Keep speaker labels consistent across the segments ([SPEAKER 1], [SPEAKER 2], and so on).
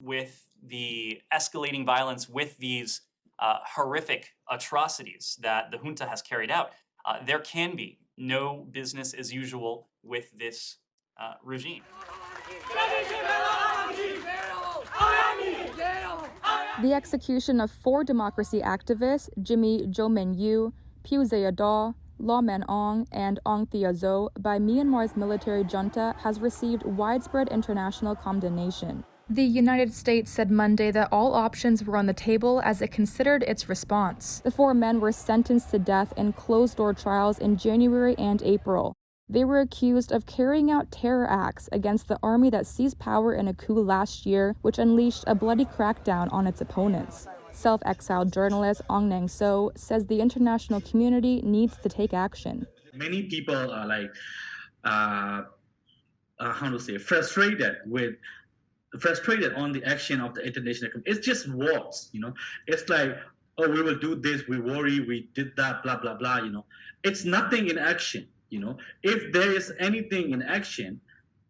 [SPEAKER 1] with the escalating violence, with these horrific atrocities that the junta has carried out, there can be no business as usual with this regime.
[SPEAKER 2] The execution of 4 democracy activists, Jimmy Jo-min-yu, Piu Zayadaw, Law Man-ong, and Ong Thea-zo, by Myanmar's military junta has received widespread international condemnation. The United States said Monday that all options were on the table as it considered its response. The 4 men were sentenced to death in closed-door trials in January and April. They were accused of carrying out terror acts against the army that seized power in a coup last year, which unleashed a bloody crackdown on its opponents. Self-exiled journalist Aung Naing Soe says the international community needs to take action.
[SPEAKER 3] Many people are frustrated on the action of the international community. It's just words, It's like, oh, we will do this, we worry, we did that, blah, blah, blah, It's nothing in action, If there is anything in action,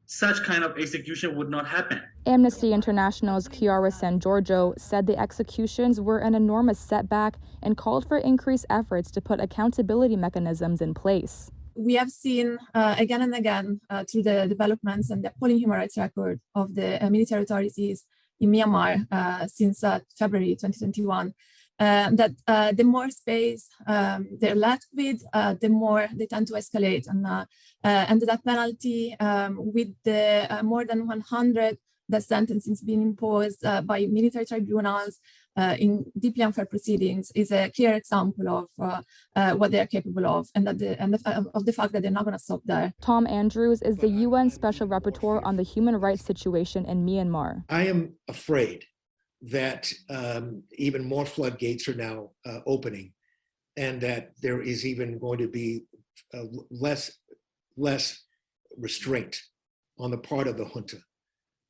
[SPEAKER 3] such kind of execution would not happen.
[SPEAKER 2] Amnesty International's Chiara San Giorgio said the executions were an enormous setback and called for increased efforts to put accountability mechanisms in place.
[SPEAKER 4] We have seen again and again through the developments and the appalling human rights record of the military authorities in Myanmar since February 2021, that the more space they're left with, the more they tend to escalate. And the death penalty, with the more than 100 death sentences being imposed by military tribunals in deeply unfair proceedings, is a clear example of what they are capable of, and of the fact that they're not going to stop there.
[SPEAKER 2] Tom Andrews is the UN Special Rapporteur on the human rights situation in Myanmar.
[SPEAKER 5] I am afraid that even more floodgates are now opening, and that there is even going to be less restraint on the part of the junta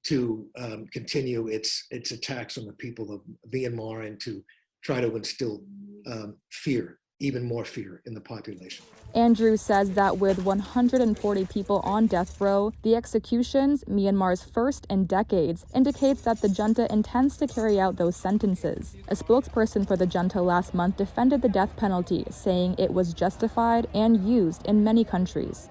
[SPEAKER 5] to continue its attacks on the people of Myanmar and to try to instill fear, even more fear in the population.
[SPEAKER 2] Andrews says that with 140 people on death row, the executions, Myanmar's first in decades, indicates that the junta intends to carry out those sentences. A spokesperson for the junta last month defended the death penalty, saying it was justified and used in many countries.